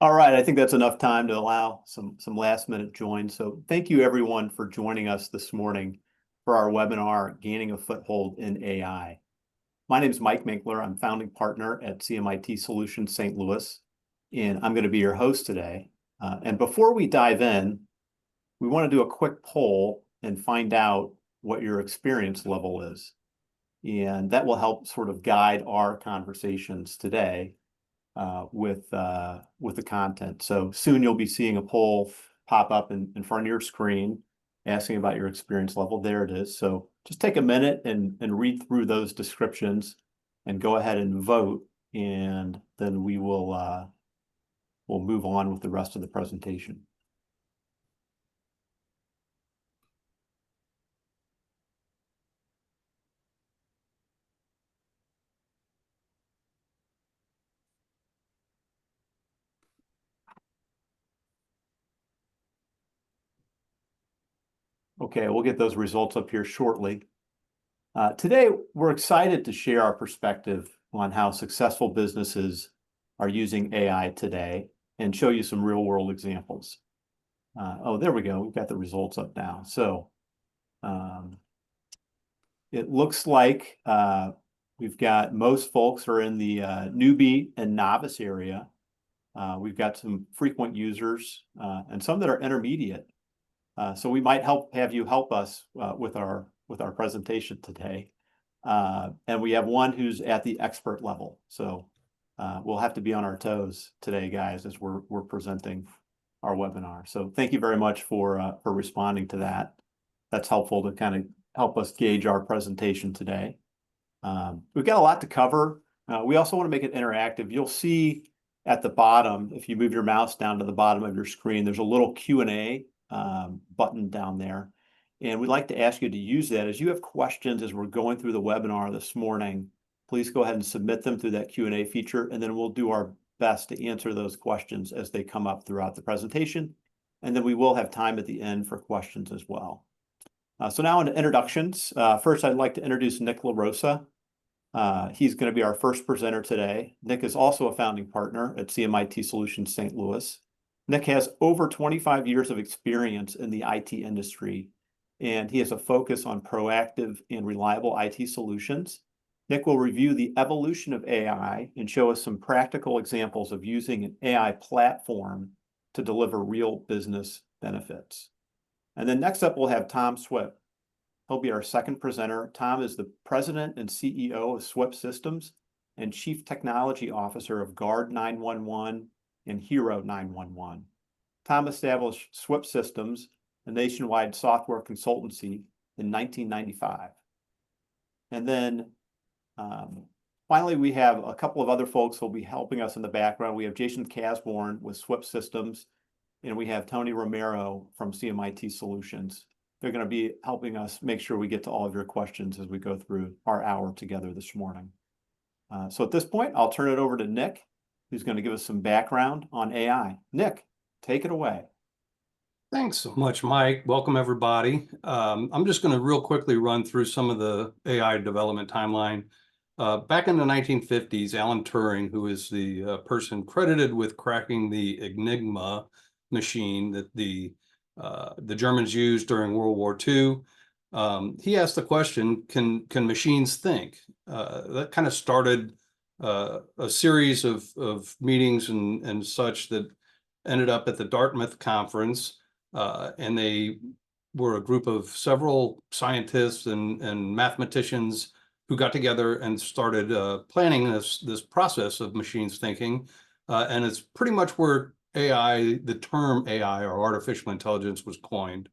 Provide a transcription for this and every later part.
All right, I think that's enough time to allow some last minute joins. So thank you everyone for joining us this morning for our webinar, Gaining a Foothold in AI. My name is Mike Minkler. I'm founding partner at CMIT Solutions St. Louis, and I'm going to be your host today. And before we dive in, we want to do a quick poll and find out what your experience level is. And that will help sort of guide our conversations today with the content. So soon you'll be seeing a poll pop up in front of your screen asking about your experience level. There it is. So just take a minute and read through those descriptions and go ahead and vote, and then we'll move on with the rest of the presentation. Okay, we'll get those results up here shortly. Today, we're excited to share our perspective on how successful businesses are using AI today and show you some real-world examples. Oh, there we go. We've got the results up now. So it looks like we've got most folks are in the newbie and novice area. We've got some frequent users and some that are intermediate. So we might have you help us with our presentation today. And we have one who's at the expert level. So we'll have to be on our toes today, guys, as we're presenting our webinar. So thank you very much for responding to that. That's helpful to kind of help us gauge our presentation today. We've got a lot to cover. We also want to make it interactive. You'll see at the bottom, if you move your mouse down to the bottom of your screen, there's a little Q&A button down there. And we'd like to ask you to use that. As you have questions as we're going through the webinar this morning, please go ahead and submit them through that Q&A feature, and then we'll do our best to answer those questions as they come up throughout the presentation. And then we will have time at the end for questions as well. So now into introductions. First, I'd like to introduce Nick LaRosa. He's going to be our first presenter today. Nick is also a founding partner at CMIT Solutions St. Louis. Nick has over 25 years of experience in the IT industry, and he has a focus on proactive and reliable IT solutions. Nick will review the evolution of AI and show us some practical examples of using an AI platform to deliver real business benefits. And then next up, we'll have Tom Swip. He'll be our second presenter. Tom is the president and CEO of Swip Systems and chief technology officer of Guard 911 and Hero 911. Tom established Swip Systems, a nationwide software consultancy, in 1995. And then finally, we have a couple of other folks who will be helping us in the background. We have Jason Casborn with Swip Systems, and we have Tony Romero from CMIT Solutions. They're going to be helping us make sure we get to all of your questions as we go through our hour together this morning. So at this point, I'll turn it over to Nick, who's going to give us some background on AI. Nick, take it away. Thanks so much, Mike. Welcome, everybody. I'm just going to real quickly run through some of the AI development timeline. Back in the 1950s, Alan Turing, who is the person credited with cracking the Enigma machine that the Germans used during World War II, he asked the question, can machines think? That kind of started a series of meetings and such that ended up at the Dartmouth conference. And they were a group of several scientists and mathematicians who got together and started planning this process of machines thinking. And it's pretty much where AI, the term AI or artificial intelligence, was coined.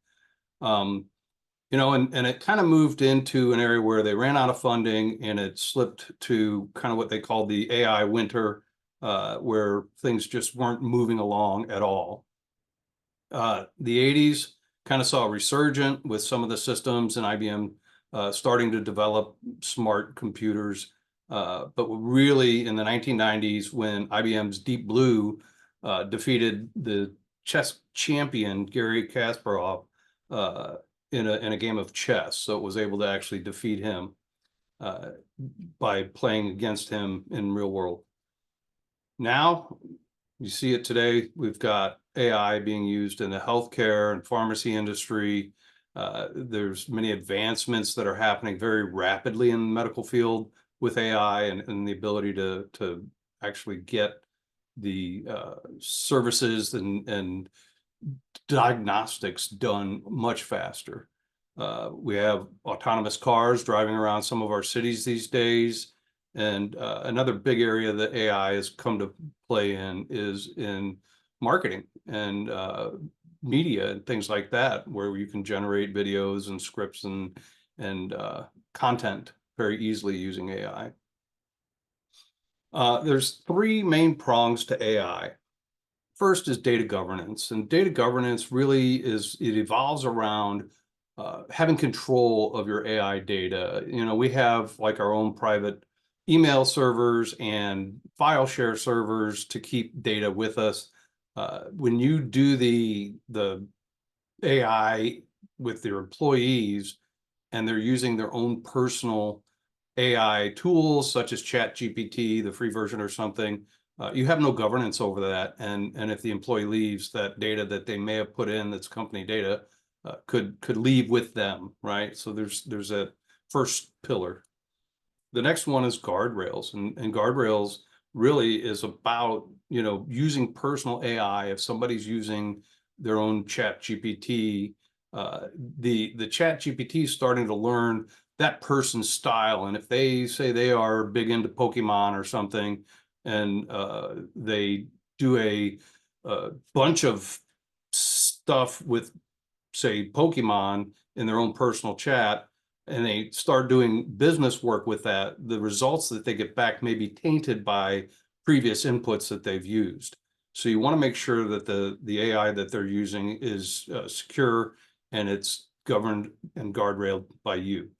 You know, and it kind of moved into an area where they ran out of funding, and it slipped to kind of what they called the AI winter, where things just weren't moving along at all. The 80s kind of saw a resurgence with some of the systems and IBM starting to develop smart computers. But really in the 1990s, when IBM's Deep Blue defeated the chess champion Garry Kasparov in a game of chess. So it was able to actually defeat him by playing against him in real world. Now You see it today. We've got AI being used in the healthcare and pharmacy industry. There's many advancements that are happening very rapidly in the medical field with AI and the ability to actually get the services and diagnostics done much faster. We have autonomous cars driving around some of our cities these days. And another big area that AI has come to play in is in marketing and media and things like that, where you can generate videos and scripts and content very easily using AI. There's three main prongs to AI. First is data governance, and data governance really it evolves around having control of your AI data. You know, we have like our own private email servers and file share servers to keep data with us. When you do the AI with your employees and they're using their own personal AI tools such as ChatGPT, the free version or something, you have no governance over that. And if the employee leaves, that data that they may have put in that's company data could leave with them, right? So there's that first pillar. The next one is guardrails, and guardrails really is about, you know, using personal AI. If somebody's using their own ChatGPT, the ChatGPT is starting to learn that person's style. And if they say they are big into Pokemon or something, and they do a bunch of stuff with, say, Pokemon in their own personal chat, and they start doing business work with that, the results that they get back may be tainted by previous inputs that they've used. So you want to make sure that the AI that they're using is secure and it's governed and guardrailed by you.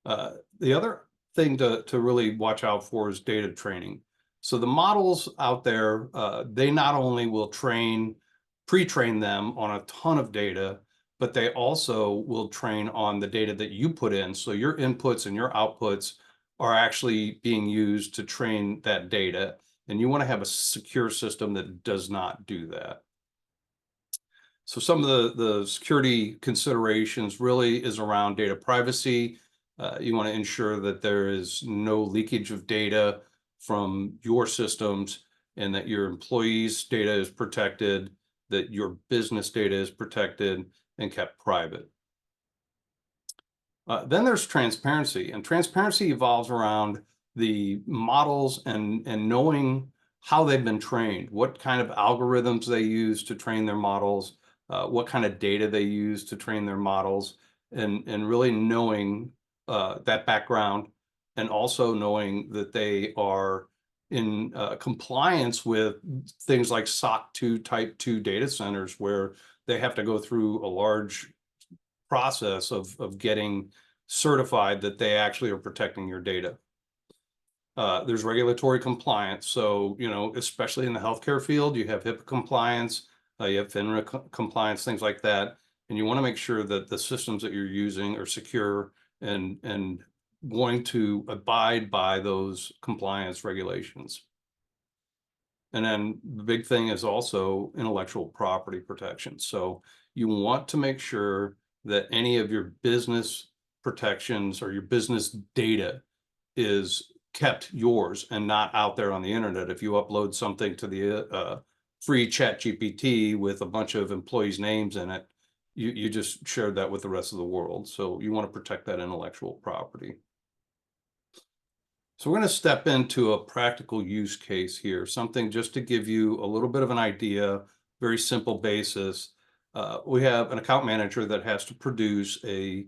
The other thing to really watch out for is data training. So the models out there, they not only will pre-train them on a ton of data, but they also will train on the data that you put in. So your inputs and your outputs are actually being used to train that data. And you want to have a secure system that does not do that. So some of the security considerations really is around data privacy. You want to ensure that there is no leakage of data from your systems and that your employees' data is protected, that your business data is protected and kept private. Then there's transparency, and transparency evolves around the models and knowing how they've been trained, what kind of algorithms they use to train their models, what kind of data they use to train their models, and really knowing that background, and also knowing that they are in compliance with things like SOC 2 Type 2 data centers, where they have to go through a large process of getting certified that they actually are protecting your data. There's regulatory compliance. So, you know, especially in the healthcare field, you have HIPAA compliance, you have FINRA compliance, things like that. And you want to make sure that the systems that you're using are secure and going to abide by those compliance regulations. And then the big thing is also intellectual property protection. So you want to make sure that any of your business protections or your business data is kept yours and not out there on the internet. If you upload something to the free ChatGPT with a bunch of employees' names in it, you just shared that with the rest of the world. So you want to protect that intellectual property. So we're going to step into a practical use case here, something just to give you a little bit of an idea, very simple basis. We have an account manager that has to produce a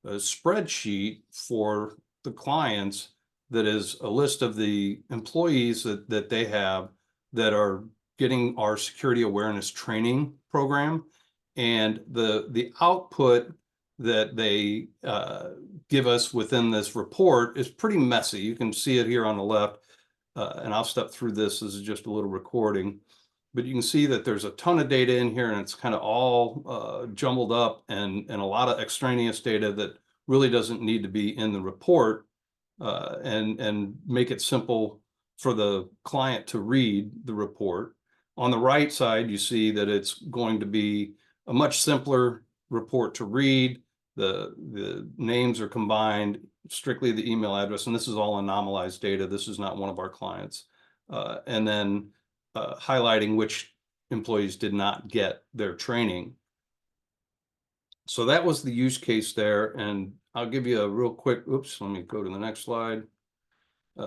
spreadsheet for the clients that is a list of the employees that they have that are getting our security awareness training program. And the output that they give us within this report is pretty messy. You can see it here on the left, and I'll step through this. This is just a little recording, but you can see that there's a ton of data in here, and it's kind of all jumbled up, and a lot of extraneous data that really doesn't need to be in the report, and make it simple for the client to read the report. On the right side, you see that it's going to be a much simpler report to read. The names are combined, strictly the email address, and this is all anomalized data. This is not one of our clients. And then highlighting which employees did not get their training. So that was the use case there. And I'll give you a real quick, oops, let me go to the next slide.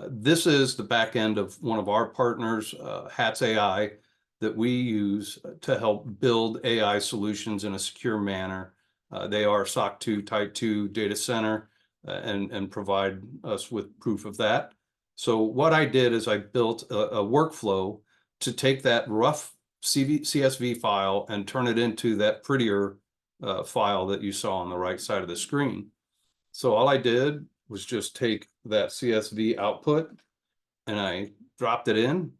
This is the back end of one of our partners, HATS AI, that we use to help build AI solutions in a secure manner. They are SOC 2 Type 2 data center and provide us with proof of that. So what I did is I built a workflow to take that rough CSV file and turn it into that prettier file that you saw on the right side of the screen. So all I did was just take that CSV output and I dropped it in.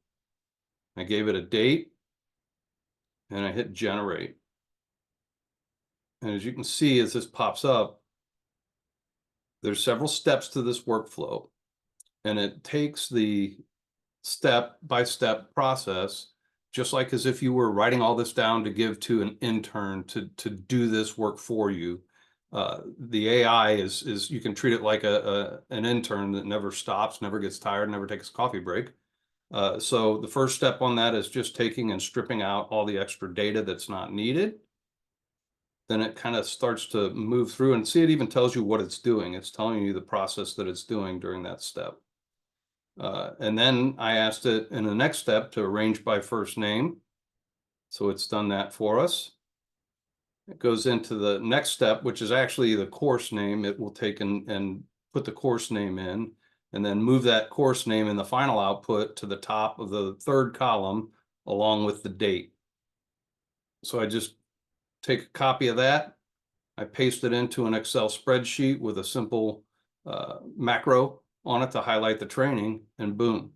I gave it a date and I hit generate. And as you can see, as this pops up, there's several steps to this workflow, and it takes the step-by-step process, just like as if you were writing all this down to give to an intern to do this work for you. The AI is you can treat it like an intern that never stops, never gets tired, never takes a coffee break. So the first step on that is just taking and stripping out all the extra data that's not needed. Then it kind of starts to move through, and see, it even tells you what it's doing. It's telling you the process that it's doing during that step. And then I asked it in the next step to arrange by first name. So it's done that for us. It goes into the next step, which is actually the course name. It will take and put the course name in, and then move that course name in the final output to the top of the third column along with the date. So I just take a copy of that. I paste it into an Excel spreadsheet with a simple macro on it to highlight the training, and boom.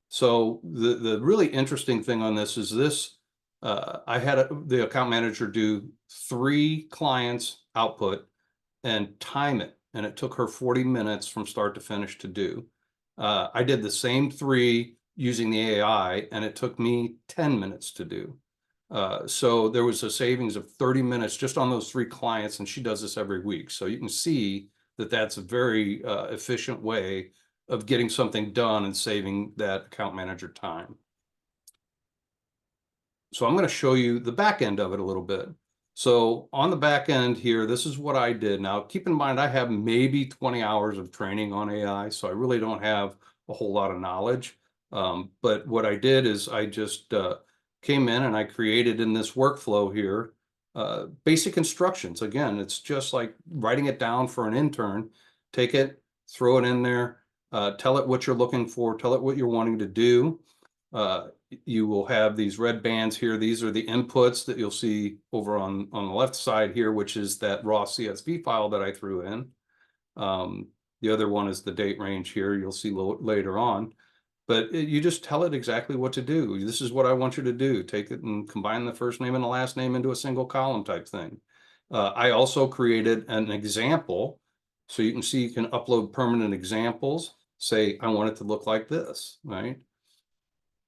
So the really interesting thing on this is this, I had the account manager do 3 clients output and time it. And it took her 40 minutes from start to finish to do. I did the same 3 using the AI, and it took me 10 minutes to do. So there was a savings of 30 minutes just on those 3 clients, and she does this every week. So you can see that that's a very efficient way of getting something done and saving that account manager time. So I'm going to show you the back end of it a little bit. So on the back end here, this is what I did. Now, keep in mind, I have maybe 20 hours of training on AI, so I really don't have a whole lot of knowledge. But what I did is I just came in and I created in this workflow here basic instructions. Again, it's just like writing it down for an intern. Take it, throw it in there, tell it what you're looking for, tell it what you're wanting to do. You will have these red bands here. These are the inputs that you'll see over on the left side here, which is that raw CSV file that I threw in. The other one is the date range here. You'll see later on. But you just tell it exactly what to do. This is what I want you to do. Take it and combine the first name and the last name into a single column type thing. I also created an example. So you can see you can upload permanent examples. Say, I want it to look like this, right?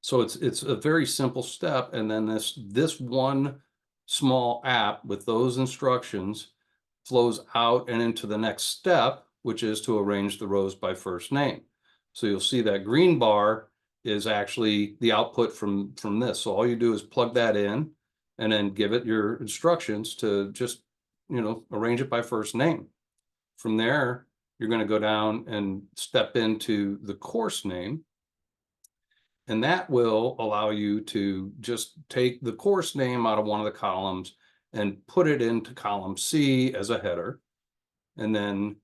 So it's a very simple step. And then this one small app with those instructions flows out and into the next step, which is to arrange the rows by first name. So you'll see that green bar is actually the output from this. So all you do is plug that in and then give it your instructions to just, arrange it by first name. From there, you're going to go down and step into the course name. And that will allow you to just take the course name out of one of the columns and put it into column C as a header. And then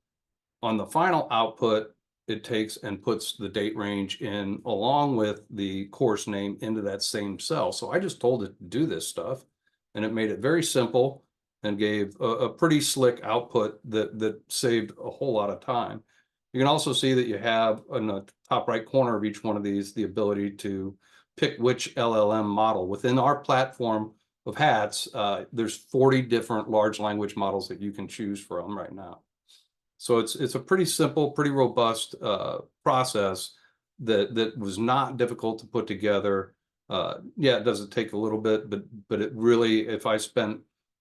on the final output, it takes and puts the date range in along with the course name into that same cell. So I just told it to do this stuff, and it made it very simple and gave a pretty slick output that saved a whole lot of time. You can also see that you have in the top right corner of each one of these the ability to pick which LLM model. Within our platform of HATS, there's 40 different large language models that you can choose from right now. So it's a pretty simple, pretty robust process that was not difficult to put together. Yeah, it does take a little bit, but it really, if I spent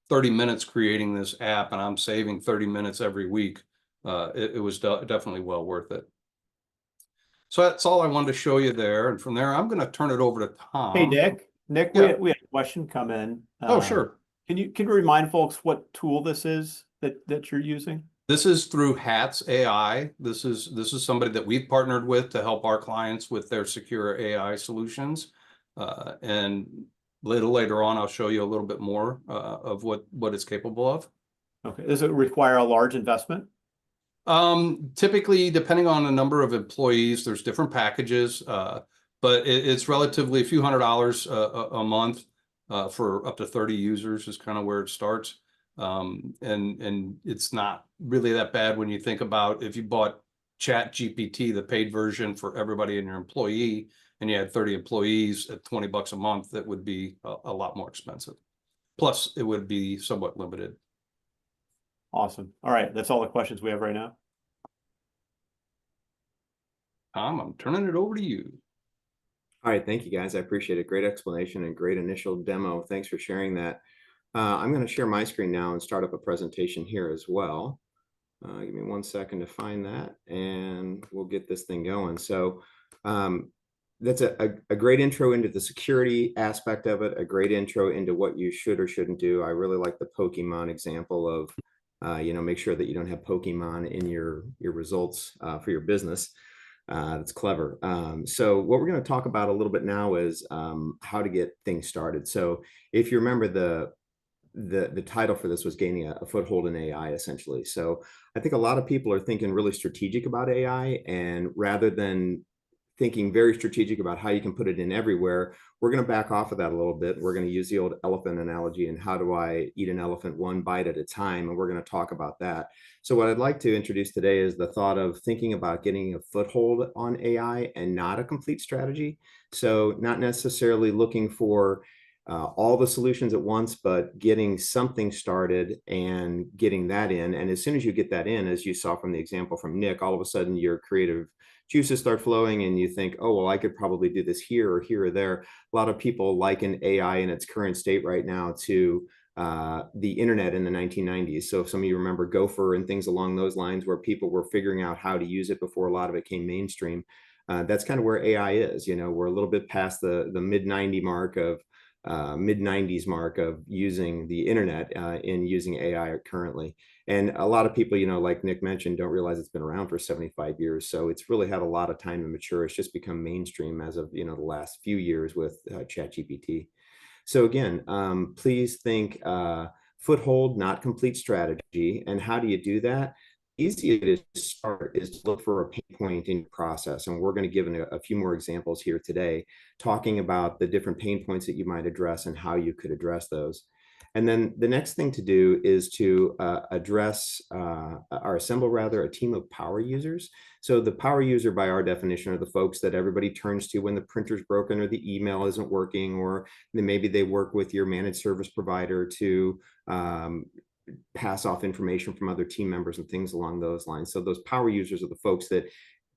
30 minutes creating this app and I'm saving 30 minutes every week, it was definitely well worth it. So that's all I wanted to show you there. And from there, I'm going to turn it over to Hey, Tom. Nick, Yeah. we had a question come in. Oh, sure. Can you remind folks what tool this is that you're using? This is through HATS AI. This is somebody that we've partnered with to help our clients with their secure AI solutions. And little later on, I'll show you a little bit more of what it's capable of. Okay. Does it require a large investment? Typically, depending on the number of employees, there's different packages, but it's relatively a few $100s a month for up to 30 users is kind of where it starts. And it's not really that bad when you think about if you bought Chat GPT, the paid version for everybody in your employee, and you had 30 employees at $20 a month, that would be a lot more expensive. Plus, it would be somewhat limited. Awesome. All right. That's all the questions we have right now. Tom, I'm turning it over to you. All right, thank you guys. I appreciate it. Great explanation and great initial demo. Thanks for sharing that. I'm going to share my screen now and start up a presentation here as well. Give me 1 second to find that and we'll get this thing going. So that's a great intro into the security aspect of it, a great intro into what you should or shouldn't do. I really like the Pokemon example of, make sure that you don't have Pokemon in your results for your business. That's clever. So what we're going to talk about a little bit now is how to get things started. So if you remember, the title for this was gaining a foothold in AI, essentially. So I think a lot of people are thinking really strategic about AI, and rather than thinking very strategic about how you can put it in everywhere, we're going to back off of that a little bit. We're going to use the old elephant analogy, and how do I eat an elephant one bite at a time? And we're going to talk about that. So what I'd like to introduce today is the thought of thinking about getting a foothold on AI and not a complete strategy. So not necessarily looking for all the solutions at once, but getting something started and getting that in. And as soon as you get that in, as you saw from the example from Nick, all of a sudden your creative juices start flowing and you think, oh, well, I could probably do this here or there. A lot of people liken AI in its current state right now to the internet in the 1990s. So if some of you remember Gopher and things along those lines, where people were figuring out how to use it before a lot of it came mainstream, that's kind of where AI is. We're a little bit past the mid-90s mark of using the internet in using AI currently. And a lot of people, like Nick mentioned, don't realize it's been around for 75 years. So it's really had a lot of time to mature. It's just become mainstream as of, the last few years with ChatGPT. So again, please think foothold, not complete strategy. And how do you do that? Easiest to start is to look for a pain point in your process. And we're going to give a few more examples here today, talking about the different pain points that you might address and how you could address those. And then the next thing to do is to address or assemble rather a team of power users. So the power user, by our definition, are the folks that everybody turns to when the printer's broken or the email isn't working, or then maybe they work with your managed service provider to pass off information from other team members and things along those lines. So those power users are the folks that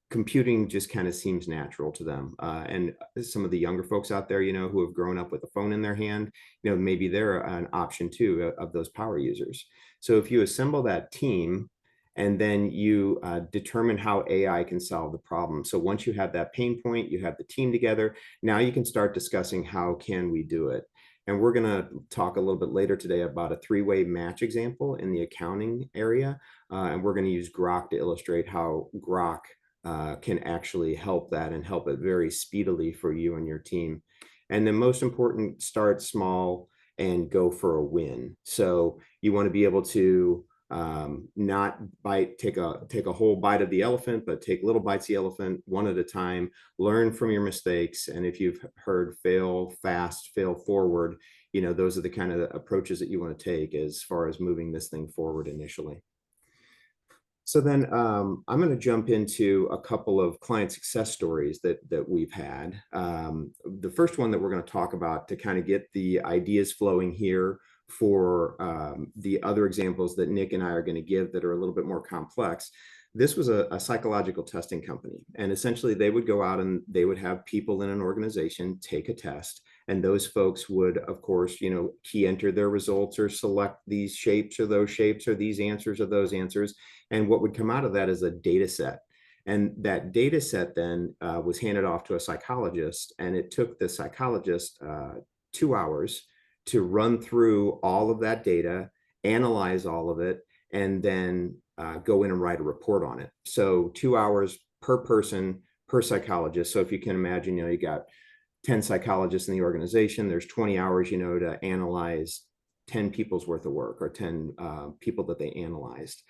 computing just kind of seems natural to them. And some of the younger folks out there, who have grown up with a phone in their hand, maybe they're an option too of those power users. So if you assemble that team and then you determine how AI can solve the problem. So once you have that pain point, you have the team together, now you can start discussing how can we do it. And we're going to talk a little bit later today about a three-way match example in the accounting area. And we're going to use Grok to illustrate how Grok can actually help that and help it very speedily for you and your team. And then most important, start small and go for a win. So you want to be able to not take a whole bite of the elephant, but take little bites of the elephant one at a time, learn from your mistakes. And if you've heard fail fast, fail forward, those are the kind of approaches that you want to take as far as moving this thing forward initially. So then I'm going to jump into a couple of client success stories that we've had. The first one that we're going to talk about to kind of get the ideas flowing here for the other examples that Nick and I are going to give that are a little bit more complex. This was a psychological testing company. And essentially they would go out and they would have people in an organization take a test. And those folks would, of course, key enter their results or select these shapes or those shapes or these answers or those answers. And what would come out of that is a data set. And that data set then was handed off to a psychologist. And it took the psychologist 2 hours to run through all of that data, analyze all of it, and then go in and write a report on it. So 2 hours per person, per psychologist. So if you can imagine, you got 10 psychologists in the organization, there's 20 hours, to analyze 10 people's worth of work or 10 people that they analyzed.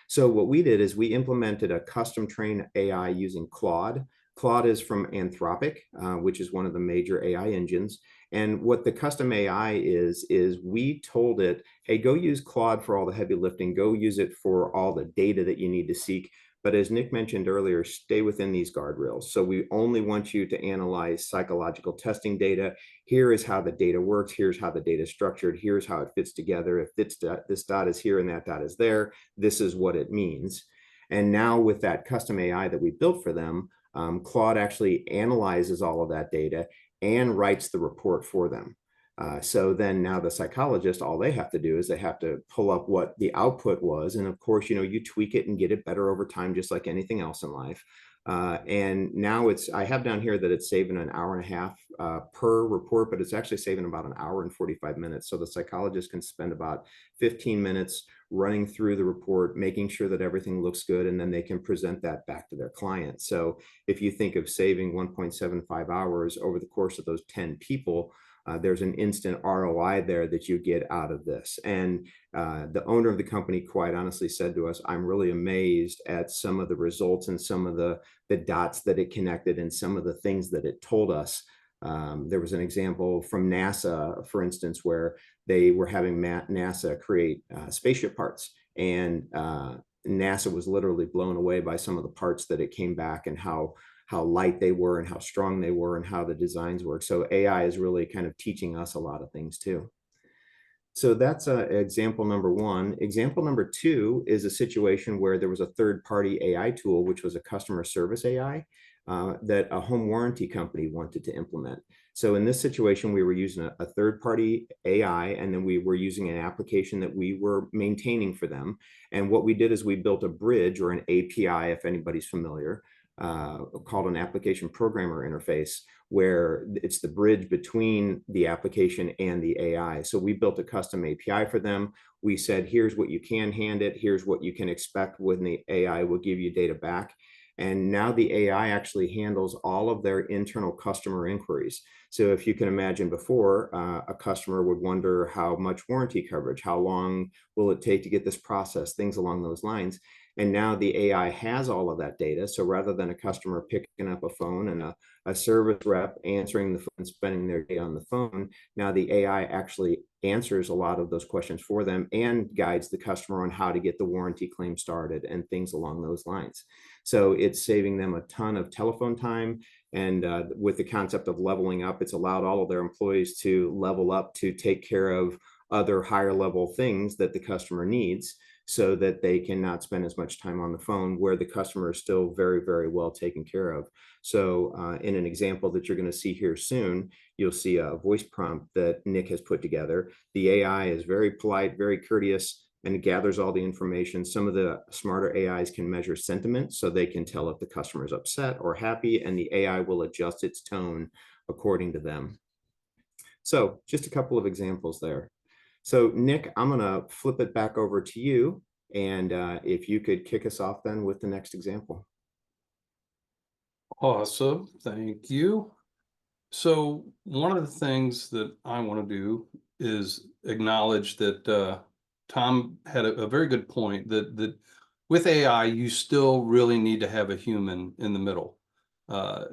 So what we did is we implemented a custom trained AI using Claude. Claude is from Anthropic, which is one of the major AI engines. And what the custom AI is we told it, hey, go use Claude for all the heavy lifting, go use it for all the data that you need to seek. But as Nick mentioned earlier, stay within these guardrails. So we only want you to analyze psychological testing data. Here is how the data works. Here's how the data is structured. Here's how it fits together. If this dot is here and that dot is there, this is what it means. And now with that custom AI that we built for them, Claude actually analyzes all of that data and writes the report for them. So then now the psychologist, all they have to do is they have to pull up what the output was. And of course, you tweak it and get it better over time, just like anything else in life. And now I have down here that it's saving an hour and a half per report, but it's actually saving about an hour and 45 minutes. So the psychologist can spend about 15 minutes running through the report, making sure that everything looks good, and then they can present that back to their client. So if you think of saving 1.75 hours over the course of those 10 people, there's an instant ROI there that you get out of this. And the owner of the company quite honestly said to us, I'm really amazed at some of the results and some of the dots that it connected and some of the things that it told us. There was an example from NASA, for instance, where they were having NASA create spaceship parts. And NASA was literally blown away by some of the parts that it came back and how light they were and how strong they were and how the designs work. So AI is really kind of teaching us a lot of things too. So that's example number one. Example number two is a situation where there was a third-party AI tool, which was a customer service AI that a home warranty company wanted to implement. So in this situation, we were using a third-party AI, and then we were using an application that we were maintaining for them. And what we did is we built a bridge or an API, if anybody's familiar, called an application programmer interface, where it's the bridge between the application and the AI. So we built a custom API for them. We said, here's what you can hand it. Here's what you can expect when the AI will give you data back. And now the AI actually handles all of their internal customer inquiries. So if you can imagine before, a customer would wonder how much warranty coverage, how long will it take to get this process, things along those lines. And now the AI has all of that data. So rather than a customer picking up a phone and a service rep answering the phone, spending their day on the phone, now the AI actually answers a lot of those questions for them and guides the customer on how to get the warranty claim started and things along those lines. So it's saving them a ton of telephone time. And with the concept of leveling up, it's allowed all of their employees to level up to take care of other higher level things that the customer needs, so that they cannot spend as much time on the phone, where the customer is still very, very well taken care of. So in an example that you're going to see here soon, you'll see a voice prompt that Nick has put together. The AI is very polite, very courteous, and it gathers all the information. Some of the smarter AIs can measure sentiment, so they can tell if the customer is upset or happy, and the AI will adjust its tone according to them. So just a couple of examples there. So Nick, I'm going to flip it back over to you. And if you could kick us off then with the next example. Awesome. Thank you. So one of the things that I want to do is acknowledge that Tom had a very good point that with AI, you still really need to have a human in the middle.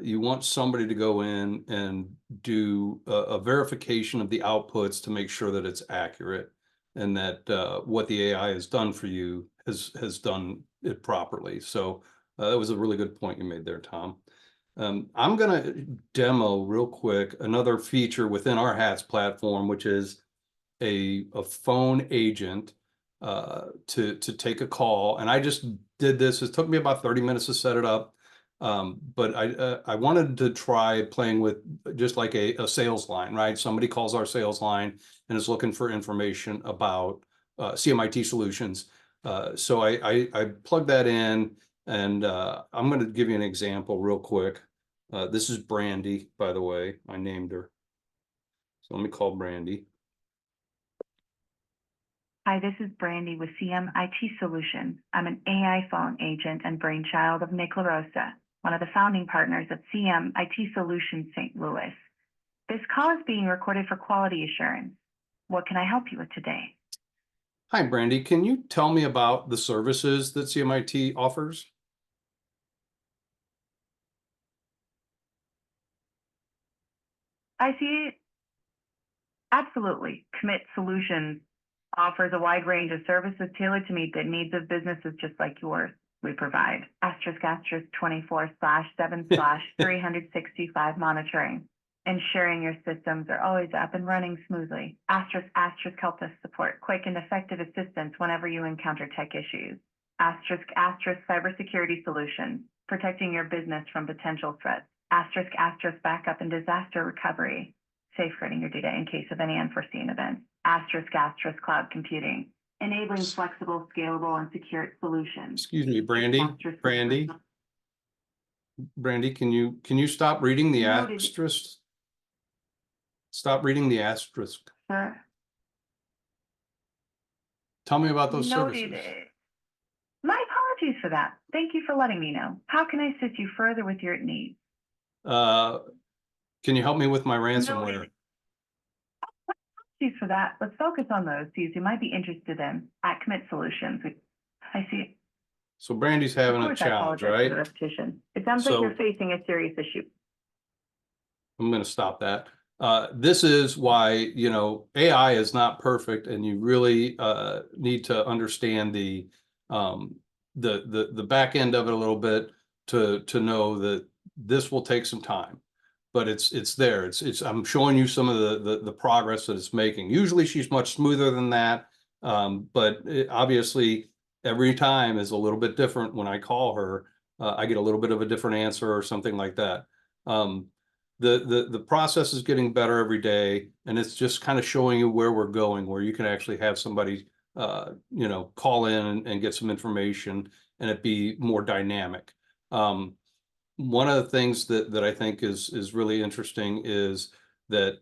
You want somebody to go in and do a verification of the outputs to make sure that it's accurate and that what the AI has done for you has done it properly. So that was a really good point you made there, Tom. I'm going to demo real quick another feature within our HATS platform, which is a phone agent. to take a call. And I just did this. It took me about 30 minutes to set it up. But I wanted to try playing with just like a sales line, right? Somebody calls our sales line and is looking for information about CMIT Solutions. So I plugged that in, and I'm going to give you an example real quick. This is Brandy, by the way. I named her. So let me call Brandy. Hi, this is Brandy with CMIT Solutions. I'm an AI phone agent and brainchild of Nick LaRosa, one of the founding partners of CMIT Solutions St. Louis. This call is being recorded for quality assurance. What can I help you with today? Hi, Brandy. Can you tell me about the services that CMIT offers? I see it. Absolutely. Commit Solutions offers a wide range of services tailored to meet the needs of businesses just like yours. We provide ** 24/7/365 monitoring, ensuring your systems are always up and running smoothly. ** help us support quick and effective assistance whenever you encounter tech issues. ** cybersecurity solutions, protecting your business from potential threats. ** backup and disaster recovery, safeguarding your data in case of any unforeseen events. ** cloud computing, enabling flexible, scalable, and secure solutions. Excuse me, Brandy. ** Brandy, can you stop reading the Noted. asterisk? Stop reading the asterisk. Sir, Tell me about those noted. services. My apologies for that. Thank you for letting me know. How can I assist you further with your needs? Can you help me with my ransomware? Noted. Apologies for that. Let's focus on those you might be interested in at Commit Solutions. I see. So Brandy's having a challenge, right? For the repetition. It sounds So- like you're facing a serious issue. I'm going to stop that. This is why, you know, AI is not perfect, and you really need to understand the back end of it a little bit to know that this will take some time, but it's there. I'm showing you some of the progress that it's making. Usually she's much smoother than that, but obviously every time is a little bit different. When I call her, I get a little bit of a different answer or something like that. The process is getting better every day, and it's just kind of showing you where we're going, where you can actually have somebody you know, call in and get some information and it be more dynamic. One of the things that I think is really interesting is that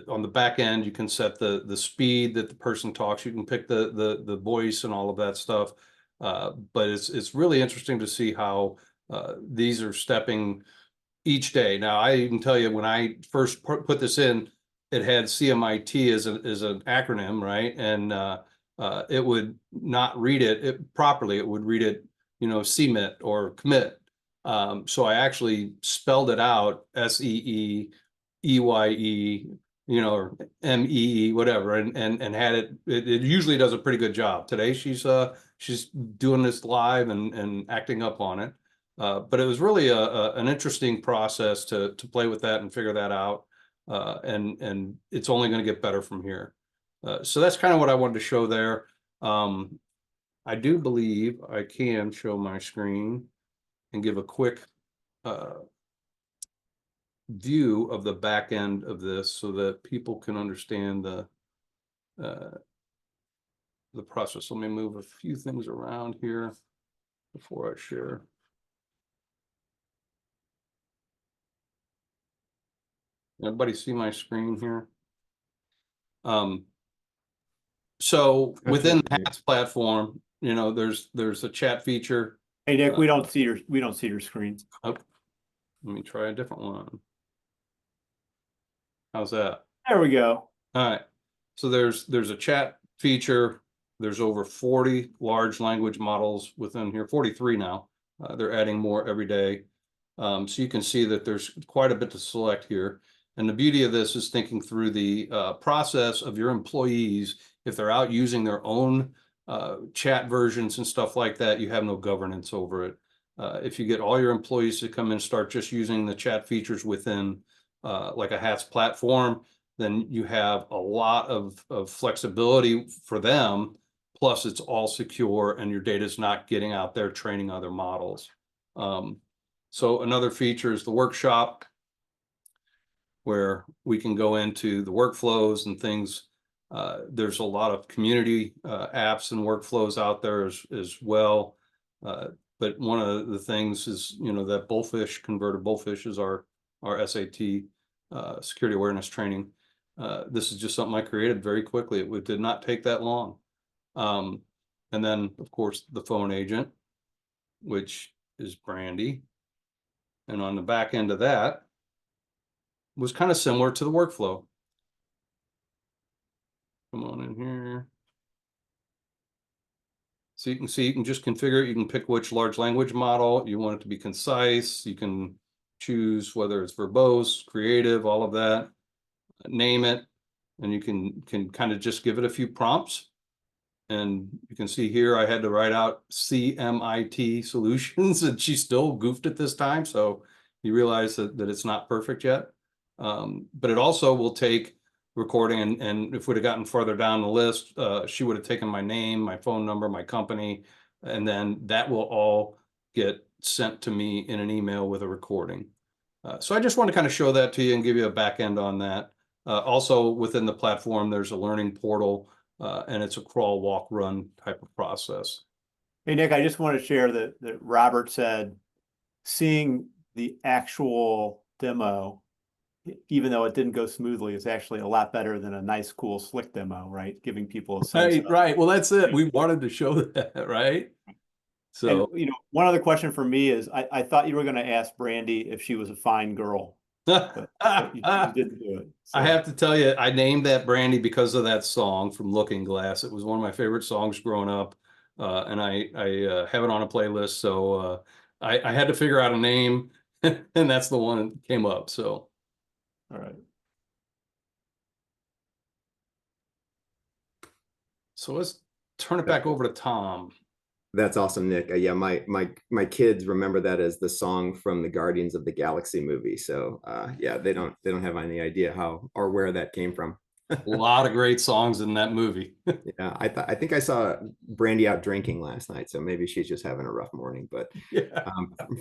on the back end you can set the speed that the person talks. You can pick the voice and all of that stuff, but it's really interesting to see how these are stepping each day. Now, I can tell you, when I first put this in, it had CMIT as an acronym, right? And it would not read it properly. It would read it, you know, CMIT or commit. So I actually spelled it out SEEEYE, you know, or MEE, whatever, and had it usually does a pretty good job. Today she's doing this live and acting up on it. But it was really an interesting process to play with that and figure that out. And it's only going to get better from here. So that's kind of what I wanted to show there. I do believe I can show my screen and give a quick view of the back end of this so that people can understand the process. Let me move a few things around here before I share. Everybody see my screen here? So within the HATS platform, you know, there's a chat feature. Hey, Nick, we don't see your screen. Oh, let me try a different one. How's that? There we go. All right. So there's a chat feature. There's over 40 large language models within here, 43 now. They're adding more every day. So you can see that there's quite a bit to select here. And the beauty of this is thinking through the process of your employees. If they're out using their own chat versions and stuff like that, you have no governance over it. If you get all your employees to come in and start just using the chat features within like a HATS platform, then you have a lot of flexibility for them. plus it's all secure and your data is not getting out there training other models. So another feature is the workshop, where we can go into the workflows and things. There's a lot of community apps and workflows out there as well. But one of the things is, that Bullfish converter. Bullfish is our SAT security awareness training. This is just something I created very quickly. It did not take that long. And then, of course, the phone agent, which is Brandy. And on the back end of that was kind of similar to the workflow. Come on in here. So you can see, you can just configure it. You can pick which large language model you want it to be concise. You can choose whether it's verbose, creative, all of that. Name it, and you can kind of just give it a few prompts. And you can see here I had to write out CMIT Solutions, and she still goofed it this time. So you realize that it's not perfect yet. But it also will take recording, and if we'd have gotten further down the list, she would have taken my name, my phone number, my company, and then that will all get sent to me in an email with a recording. So I just want to kind of show that to you and give you a back end on that. Also within the platform, there's a learning portal, and it's a crawl, walk, run type of process. Hey, Nick, I just want to share that Robert said seeing the actual demo, even though it didn't go smoothly, is actually a lot better than a nice, cool, slick demo, right? Giving people a sense. Right. Well, that's it. We wanted to show that, right? So, and, one other question for me is, I thought you were going to ask Brandy if she was a fine girl, but you didn't do it. So. I have to tell you, I named that Brandy because of that song from Looking Glass. It was one of my favorite songs growing up, and I have it on a playlist. So I had to figure out a name, and that's the one that came up. So, all right. So let's turn it back over to Tom. That's awesome, Nick. Yeah, my kids remember that as the song from the Guardians of the Galaxy movie. So yeah, they don't have any idea how or where that came from. A lot of great songs in that movie. Yeah, I think I saw Brandy out drinking last night, so maybe she's just having a rough morning. But yeah.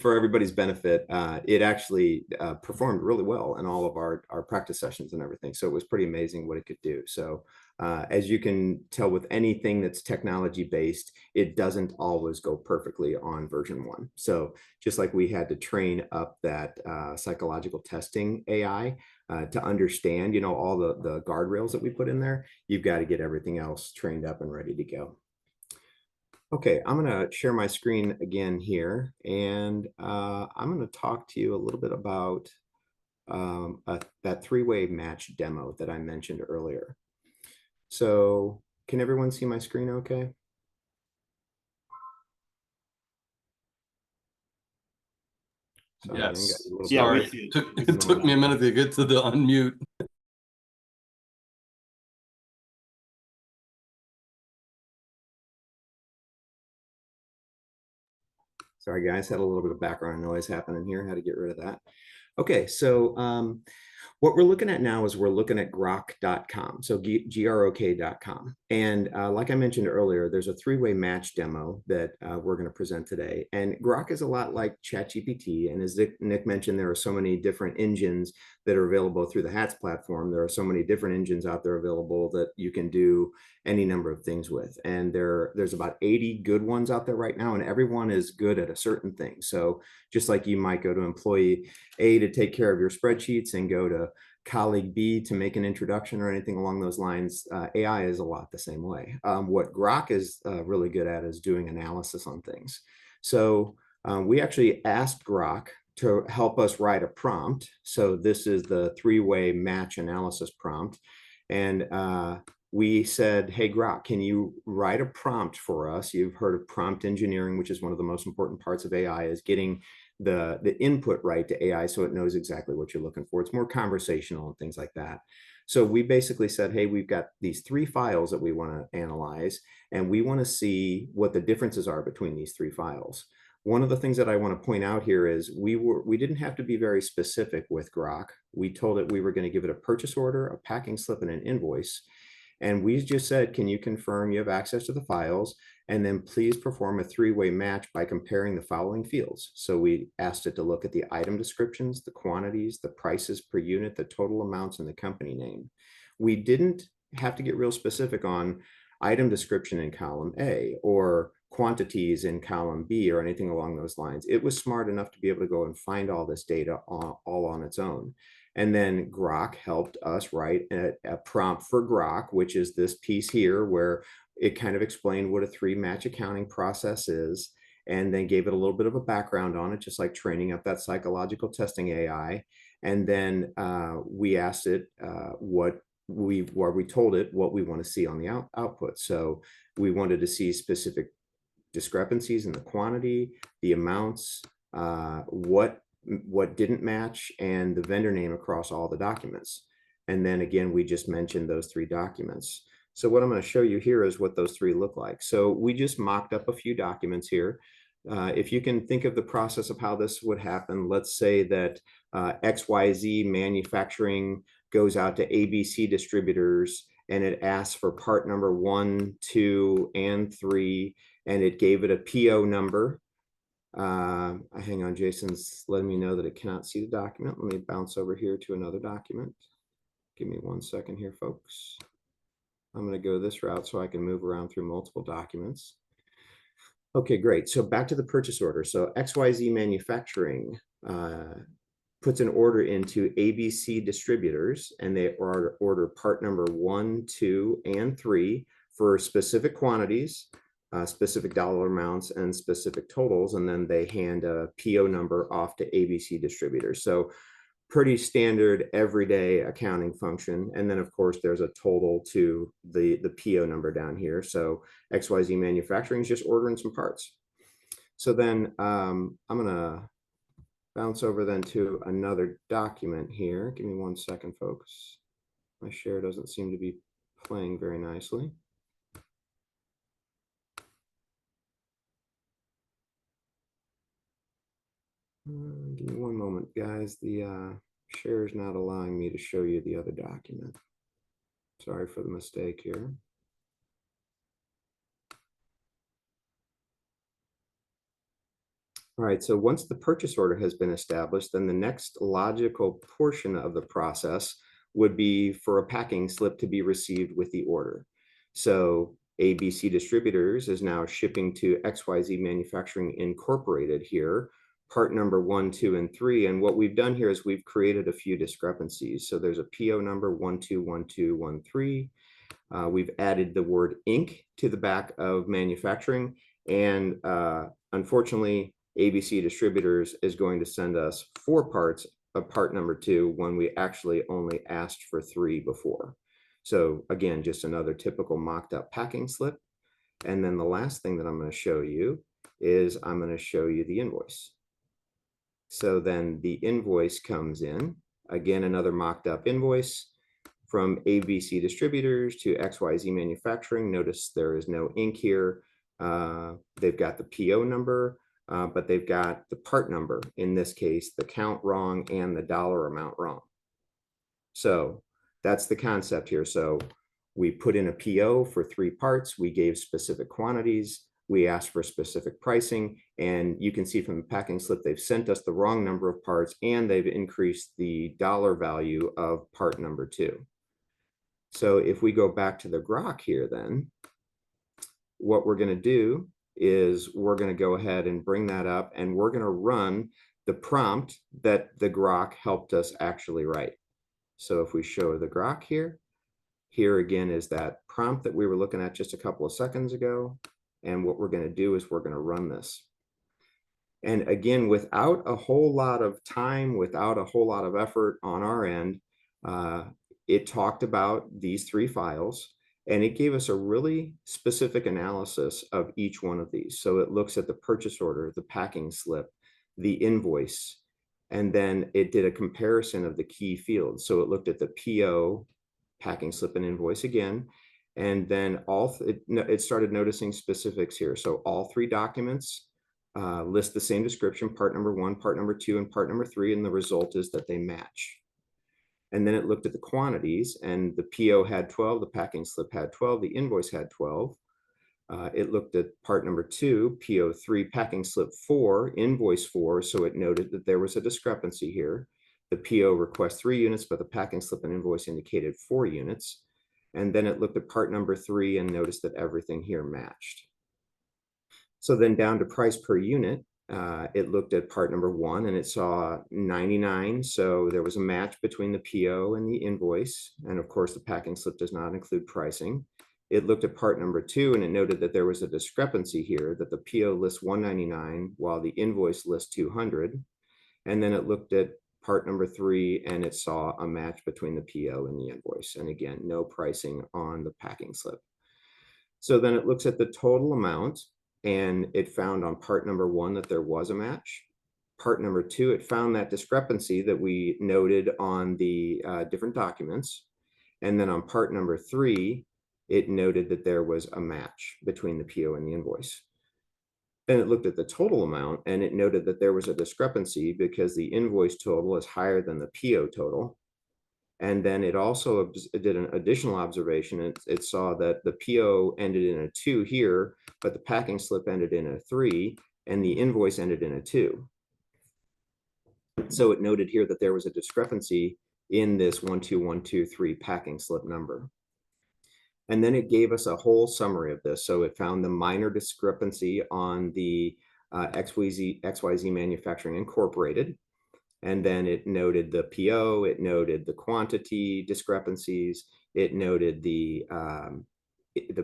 For everybody's benefit, it actually performed really well in all of our practice sessions and everything. So it was pretty amazing what it could do. So as you can tell with anything that's technology based, it doesn't always go perfectly on version 1. So just like we had to train up that psychological testing AI to understand, all the guardrails that we put in there, you've got to get everything else trained up and ready to go. Okay, I'm going to share my screen again here, and I'm going to talk to you a little bit about that three-way match demo that I mentioned earlier. So can everyone see my screen okay? Sorry, yes. Sorry, it took me a minute to get to the unmute. Sorry, guys, had a little bit of background noise happening here. How to get rid of that. Okay, so what we're looking at now is we're looking at grok.com, so grok.com. And like I mentioned earlier, there's a three-way match demo that we're going to present today. And Grok is a lot like ChatGPT. And as Nick mentioned, there are so many different engines that are available through the HATS platform. There are so many different engines out there available that you can do any number of things with. And there's about 80 good ones out there right now, and everyone is good at a certain thing. So just like you might go to employee A to take care of your spreadsheets and go to colleague B to make an introduction or anything along those lines, AI is a lot the same way. What Grok is really good at is doing analysis on things. So we actually asked Grok to help us write a prompt. So this is the three-way match analysis prompt. And we said, hey, Grok, can you write a prompt for us? You've heard of prompt engineering, which is one of the most important parts of AI, is getting the input right to AI so it knows exactly what you're looking for. It's more conversational and things like that. So we basically said, hey, we've got these 3 files that we want to analyze, and we want to see what the differences are between these 3 files. One of the things that I want to point out here is we didn't have to be very specific with Grok. We told it we were going to give it a purchase order, a packing slip, and an invoice. And we just said, can you confirm you have access to the files? And then please perform a three-way match by comparing the following fields. So we asked it to look at the item descriptions, the quantities, the prices per unit, the total amounts, and the company name. We didn't have to get real specific on item description in column A or quantities in column B or anything along those lines. It was smart enough to be able to go and find all this data all on its own. And then Grok helped us write a prompt for Grok, which is this piece here where it kind of explained what a three-match accounting process is, and then gave it a little bit of a background on it, just like training up that psychological testing AI. And then we asked it we told it what we want to see on the output. So we wanted to see specific discrepancies in the quantity, the amounts, what didn't match, and the vendor name across all the documents. And then again, we just mentioned those three documents. So what I'm going to show you here is what those three look like. So we just mocked up a few documents here. If you can think of the process of how this would happen, let's say that XYZ manufacturing goes out to ABC distributors and it asks for part number 1, 2, and 3, and it gave it a PO number. Hang on, Jason's letting me know that it cannot see the document. Let me bounce over here to another document. Give me 1 second here, folks. I'm going to go this route so I can move around through multiple documents. Okay, great. So back to the purchase order. So XYZ Manufacturing puts an order into ABC distributors, and they order part number 1, 2, and 3 for specific quantities, specific dollar amounts, and specific totals, and then they hand a PO number off to ABC distributors. So pretty standard everyday accounting function. And then of course there's a total to the PO number down here. So XYZ Manufacturing is just ordering some parts. So then I'm gonna bounce over then to another document here. Give me 1 second, folks. My share doesn't seem to be playing very nicely. Give me 1 moment, guys. The share is not allowing me to show you the other document. Sorry for the mistake here. All right, so once the purchase order has been established, then the next logical portion of the process would be for a packing slip to be received with the order. So ABC Distributors is now shipping to XYZ Manufacturing Incorporated here, part number 1, 2, and 3. And what we've done here is we've created a few discrepancies. So there's a PO number 121213. We've added the word Inc. to the back of manufacturing. And unfortunately, ABC Distributors is going to send us 4 parts of part number 2 when we actually only asked for 3 before. So again, just another typical mocked up packing slip. And then the last thing that I'm going to show you is I'm going to show you the invoice. So then the invoice comes in, again, another mocked up invoice from ABC Distributors to XYZ Manufacturing. Notice there is no ink here. They've got the PO number, but they've got the part number, in this case, the count wrong and the dollar amount wrong. So that's the concept here. So we put in a PO for 3 parts. We gave specific quantities. We asked for specific pricing, and you can see from the packing slip, they've sent us the wrong number of parts, and they've increased the dollar value of part number 2. So if we go back to the Grok here, then what we're going to do is we're going to go ahead and bring that up, and we're going to run the prompt that the Grok helped us actually write. So if we show the Grok here, here again is that prompt that we were looking at just a couple of seconds ago. And what we're going to do is we're going to run this. And again, without a whole lot of time, without a whole lot of effort on our end, it talked about these 3 files, and it gave us a really specific analysis of each one of these. So it looks at the purchase order, the packing slip, the invoice, and then it did a comparison of the key fields. So it looked at the PO, packing slip, and invoice again. And then it started noticing specifics here. So all 3 documents list the same description, part number 1, part number 2, and part number 3, and the result is that they match. And then it looked at the quantities, and the PO had 12, the packing slip had 12, the invoice had 12. It looked at part number 2, PO 3, packing slip 4, invoice 4. So it noted that there was a discrepancy here. The PO requests 3 units, but the packing slip and invoice indicated 4 units. And then it looked at part number 3 and noticed that everything here matched. So then down to price per unit, it looked at part number 1 and it saw 99. So there was a match between the PO and the invoice. And of course, the packing slip does not include pricing. It looked at part number 2 and it noted that there was a discrepancy here, that the PO lists 199 while the invoice lists 200. And then it looked at part number 3 and it saw a match between the PO and the invoice. And again, no pricing on the packing slip. So then it looks at the total amount and it found on part number 1 that there was a match. Part number 2, it found that discrepancy that we noted on the different documents. And then on part number 3, it noted that there was a match between the PO and the invoice. Then it looked at the total amount and it noted that there was a discrepancy because the invoice total is higher than the PO total. And then it also did an additional observation. It saw that the PO ended in a 2 here, but the packing slip ended in a 3 and the invoice ended in a 2. So it noted here that there was a discrepancy in this 12123 packing slip number. And then it gave us a whole summary of this. So it found the minor discrepancy on the XYZ Manufacturing Incorporated. And then it noted the PO, it noted the quantity discrepancies, it noted the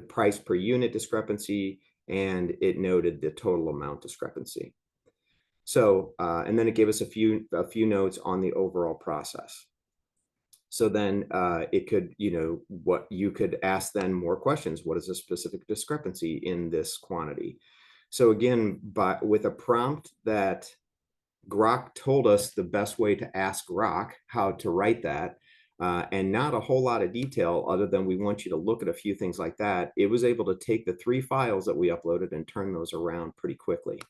price per unit discrepancy, and it noted the total amount discrepancy. So, and then it gave us a few notes on the overall process. So then it could, what you could ask then more questions. What is a specific discrepancy in this quantity? So again, with a prompt that Grok told us the best way to ask Grok how to write that, and not a whole lot of detail other than we want you to look at a few things like that. It was able to take the 3 files that we uploaded and turn those around pretty quickly.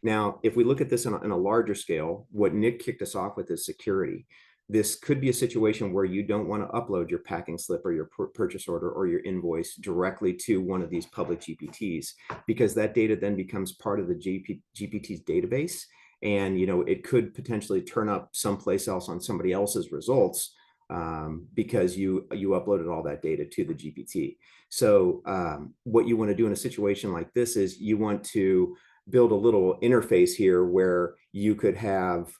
Now, if we look at this on a larger scale, what Nick kicked us off with is security. This could be a situation where you don't want to upload your packing slip or your purchase order or your invoice directly to one of these public GPTs, because that data then becomes part of the GPT's database. And, it could potentially turn up someplace else on somebody else's results because you uploaded all that data to the GPT. So what you want to do in a situation like this is you want to build a little interface here where you could have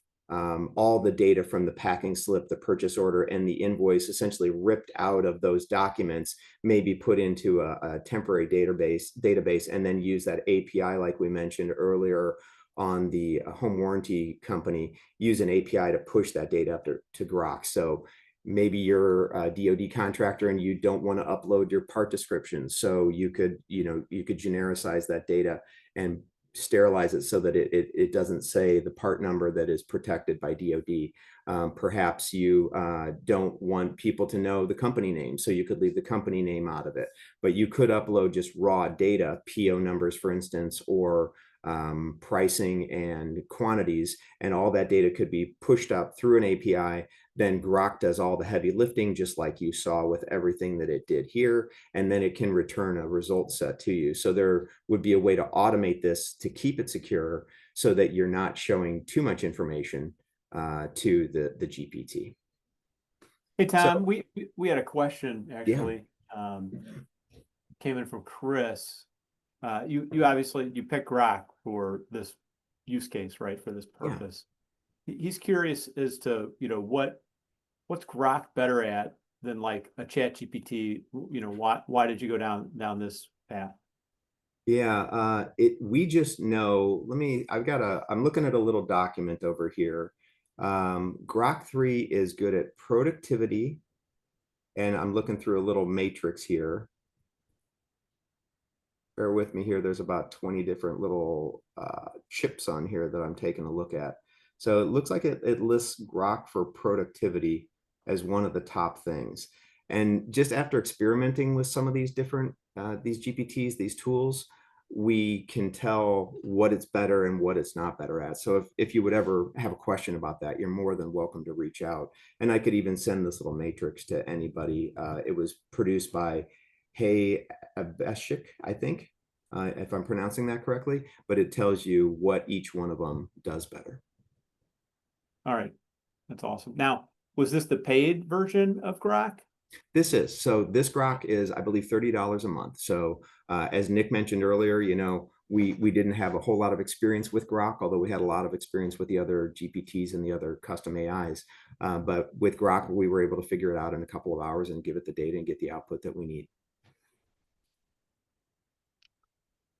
all the data from the packing slip, the purchase order, and the invoice essentially ripped out of those documents, maybe put into a temporary database, and then use that API like we mentioned earlier on the home warranty company, use an API to push that data up to Grok. So maybe you're a DoD contractor and you don't want to upload your part descriptions. So you could genericize that data and sterilize it so that it doesn't say the part number that is protected by DoD. Perhaps you don't want people to know the company name, so you could leave the company name out of it. But you could upload just raw data, PO numbers, for instance, or pricing and quantities, and all that data could be pushed up through an API. Then Grok does all the heavy lifting, just like you saw with everything that it did here, and then it can return a result set to you. So there would be a way to automate this to keep it secure so that you're not showing too much information to the GPT. Hey, Tom, we had a question actually. Yeah. Came in from Chris. You obviously picked Grok for this use case, right? For this purpose. Yeah. He's curious as to what's Grok better at than like a Chat GPT. Why did you go down this path? Yeah, we just know. I'm looking at a little document over here. Grok 3 is good at productivity, and I'm looking through a little matrix here. Bear with me here. There's about 20 different little chips on here that I'm taking a look at. So it looks like it lists Grok for productivity as one of the top things. And just after experimenting with some of these different these GPTs, these tools, we can tell what it's better and what it's not better at. So if you would ever have a question about that, you're more than welcome to reach out. And I could even send this little matrix to anybody. It was produced by Hey Abeshik, I think, if I'm pronouncing that correctly, but it tells you what each one of them does better. All right. That's awesome. Now, was this the paid version of Grok? This is. So this Grok is, I believe, $30 a month. So as Nick mentioned earlier, you know, we didn't have a whole lot of experience with Grok, although we had a lot of experience with the other GPTs and the other custom AIs. But with Grok, we were able to figure it out in a couple of hours and give it the data and get the output that we need.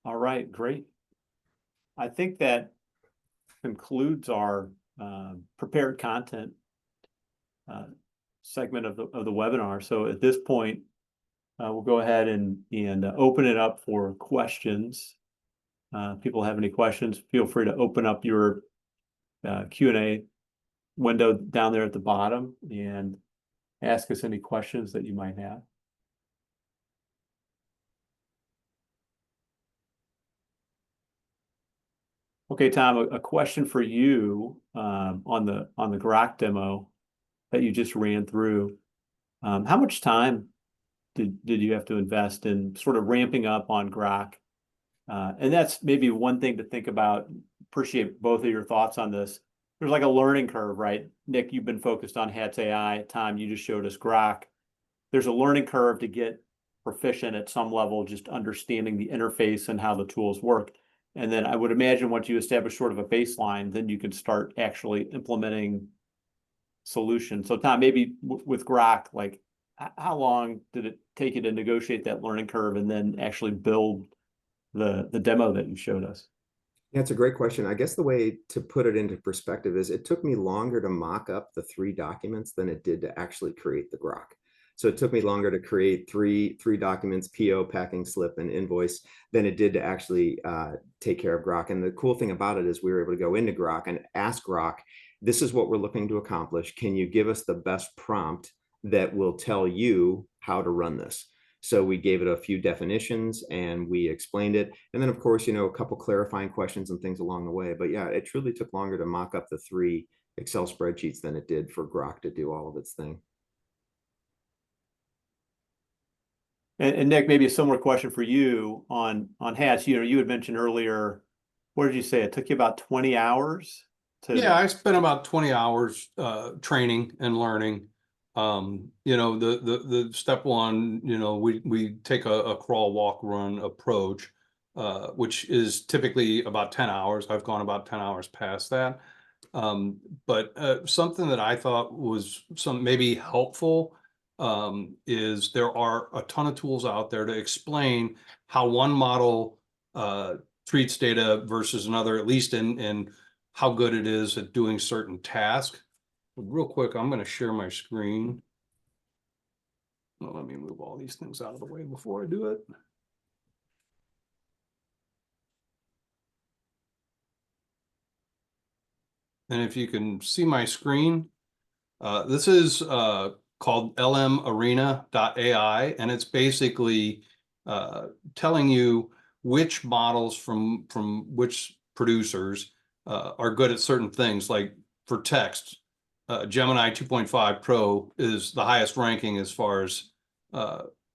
All right, great. I think that concludes our prepared content segment of the webinar. So at this point, we'll go ahead and open it up for questions. If people have any questions, feel free to open up your Q&A window down there at the bottom and ask us any questions that you might have. Okay, Tom, a question for you on the Grok demo that you just ran through. How much time did you have to invest in sort of ramping up on Grok? And that's maybe one thing to think about. Appreciate both of your thoughts on this. There's like a learning curve, right? Nick, you've been focused on HATS AI. Tom, you just showed us Grok. There's a learning curve to get proficient at some level, just understanding the interface and how the tools work. And then I would imagine once you establish sort of a baseline, then you can start actually implementing solutions. So Tom, maybe with Grok, like how long did it take you to negotiate that learning curve and then actually build the demo that you showed us? Yeah, it's a great question. I guess the way to put it into perspective is it took me longer to mock up the 3 documents than it did to actually create the Grok. So it took me longer to create three documents, PO, packing slip, and invoice, than it did to actually take care of Grok. And the cool thing about it is we were able to go into Grok and ask Grok, this is what we're looking to accomplish. Can you give us the best prompt that will tell you how to run this? So we gave it a few definitions and we explained it. And then, of course, you know, a couple clarifying questions and things along the way. But yeah, it truly took longer to mock up the 3 Excel spreadsheets than it did for Grok to do all of its thing. And Nick, maybe a similar question for you on HATS. You know, you had mentioned earlier, what did you say? It took you about 20 hours to. Yeah, I spent about 20 hours training and learning. You know, the step one, you know, we take a crawl, walk, run approach, which is typically about 10 hours. I've gone about 10 hours past that. But something that I thought was maybe helpful is there are a ton of tools out there to explain how one model treats data versus another, at least in how good it is at doing certain tasks. Real quick, I'm going to share my screen. Well, let me move all these things out of the way before I do it. And if you can see my screen, this is called lmarena.ai, and it's basically telling you which models from which producers are good at certain things. Like for text, Gemini 2.5 Pro is the highest ranking as far as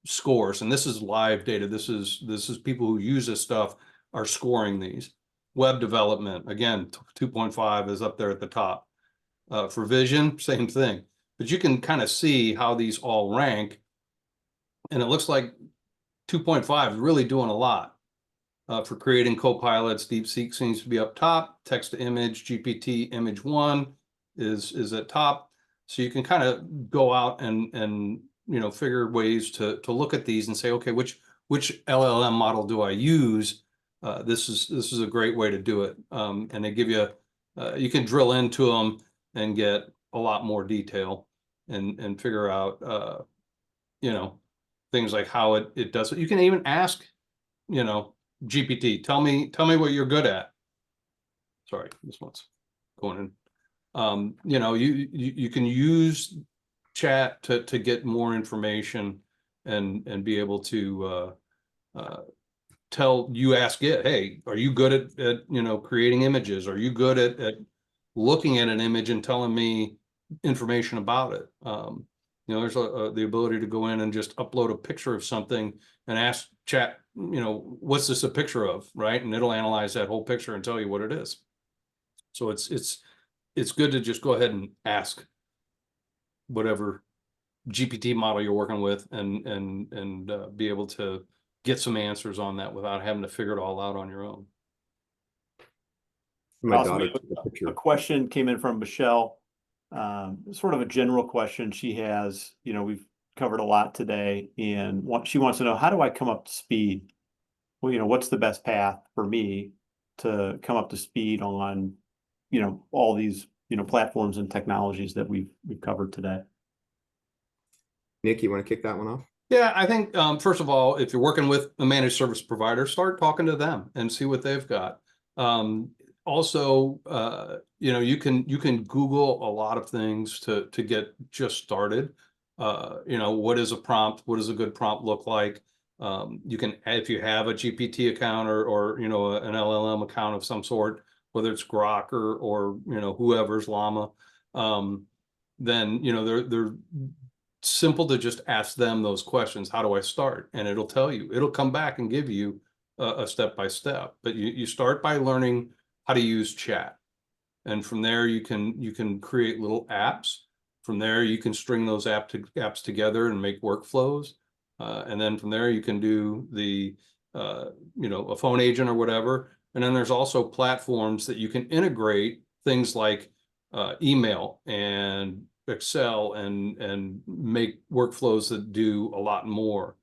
scores, and this is live data. This is people who use this stuff are scoring these. Web development, again, 2.5 is up there at the top. For vision, same thing. But you can kind of see how these all rank, and it looks like 2.5 is really doing a lot. For creating copilots, DeepSeek seems to be up top. Text to image, GPT image 1 is at top. So you can kind of go out and you know, figure ways to look at these and say, okay, which LLM model do I use? This is a great way to do it. And they give you you can drill into them and get a lot more detail and figure out you know, things like how it does it. You can even ask, you know, GPT, tell me what you're good at. Sorry, this one's going in. You know, you can use chat to get more information and be able to you ask it, hey, are you good at creating images? Are you good at looking at an image and telling me information about it? There's the ability to go in and just upload a picture of something and ask chat, what's this a picture of, right? And it'll analyze that whole picture and tell you what it is. So it's good to just go ahead and ask whatever GPT model you're working with and be able to get some answers on that without having to figure it all out on your own. My Awesome. daughter took a picture. A question came in from Michelle, sort of a general question she has. We've covered a lot today, and she wants to know, how do I come up to speed? Well, what's the best path for me to come up to speed on, all these, platforms and technologies that we've covered today? Nick, you want to kick that one off? Yeah, I think first of all, if you're working with a managed service provider, start talking to them and see what they've got. Also, you can Google a lot of things to get just started. What is a prompt? What does a good prompt look like? You can, if you have a GPT account or an LLM account of some sort, whether it's Grok or whoever's Llama, then they're simple to just ask them those questions. How do I start? And it'll tell you. It'll come back and give you a step-by-step. But you start by learning how to use chat, and from there you can create little apps. From there you can string those apps together and make workflows, and then from there you can do the a phone agent or whatever. And then there's also platforms that you can integrate things like email and Excel and make workflows that do a lot more.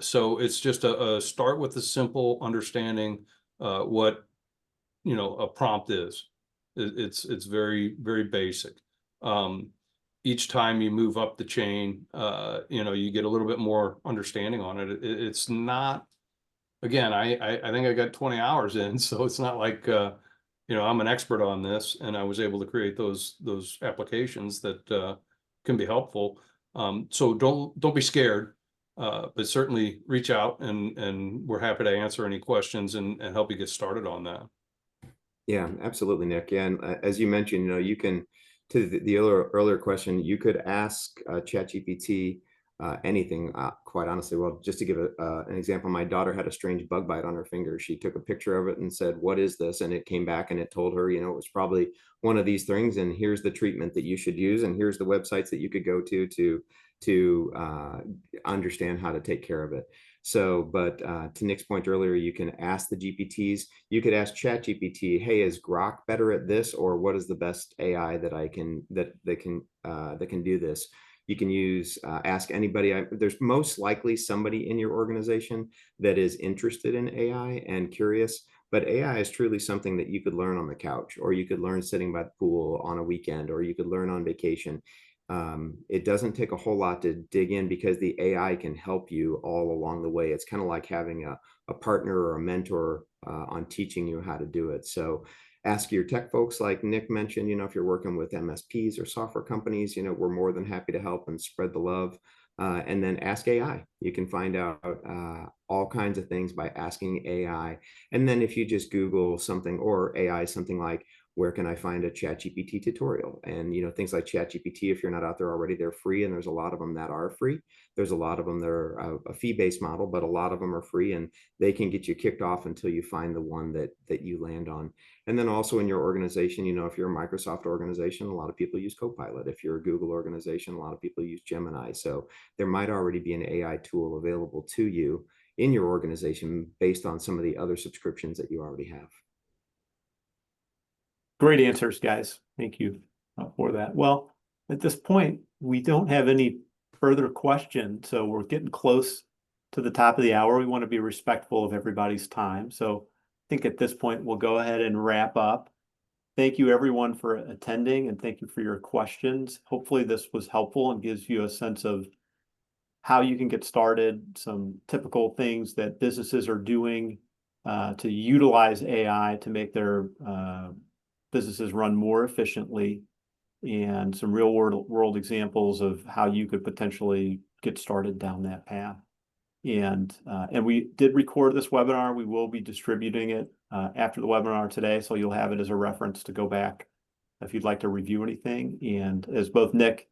So it's just a start with a simple understanding what a prompt is. It's very, very basic. Each time you move up the chain, you get a little bit more understanding on it. It's not, again, I think I got 20 hours in, so it's not like I'm an expert on this, and I was able to create those applications that can be helpful. So don't be scared, but certainly reach out, and we're happy to answer any questions and help you get started on that. Yeah, absolutely, Nick. Yeah, and as you mentioned, you can, to the earlier question, you could ask ChatGPT anything, quite honestly. Well, just to give an example, my daughter had a strange bug bite on her finger. She took a picture of it and said, "What is this?" And it came back and it told her, it was probably one of these things, and here's the treatment that you should use, and here's the websites that you could go to understand how to take care of it. So, but to Nick's point earlier, you can ask the GPTs. You could ask ChatGPT, "Hey, is Grok better at this, or what is the best AI that can do this?" You can use ask anybody. There's most likely somebody in your organization that is interested in AI and curious. But AI is truly something that you could learn on the couch, or you could learn sitting by the pool on a weekend, or you could learn on vacation. It doesn't take a whole lot to dig in, because the AI can help you all along the way. It's kind of like having a partner or a mentor on teaching you how to do it. So ask your tech folks, like Nick mentioned, if you're working with MSPs or software companies, we're more than happy to help and spread the love. And then ask AI. You can find out all kinds of things by asking AI. And then if you just Google something, or AI, something like, where can I find a ChatGPT tutorial? And things like ChatGPT, if you're not out there already, they're free, and there's a lot of them that are free. There's a lot of them that are a fee-based model, but a lot of them are free, and they can get you kicked off until you find the one that you land on. And then also in your organization, if you're a Microsoft organization, a lot of people use Copilot. If you're a Google organization, a lot of people use Gemini. So there might already be an AI tool available to you in your organization based on some of the other subscriptions that you already have. Great answers, guys. Thank you for that. Well, at this point, we don't have any further questions, so we're getting close to the top of the hour. We want to be respectful of everybody's time. So I think at this point, we'll go ahead and wrap up. Thank you, everyone, for attending, and thank you for your questions. Hopefully this was helpful and gives you a sense of how you can get started, some typical things that businesses are doing to utilize AI to make their businesses run more efficiently, and some real world examples of how you could potentially get started down that path. And we did record this webinar. We will be distributing it after the webinar today, so you'll have it as a reference to go back if you'd like to review anything. And as both Nick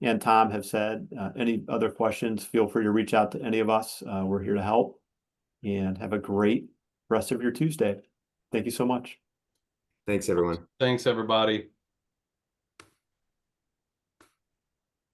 and Tom have said, any other questions, feel free to reach out to any of us. We're here to help. And have a great rest of your Tuesday. Thank you so much. Thanks, everyone. Thanks, everybody.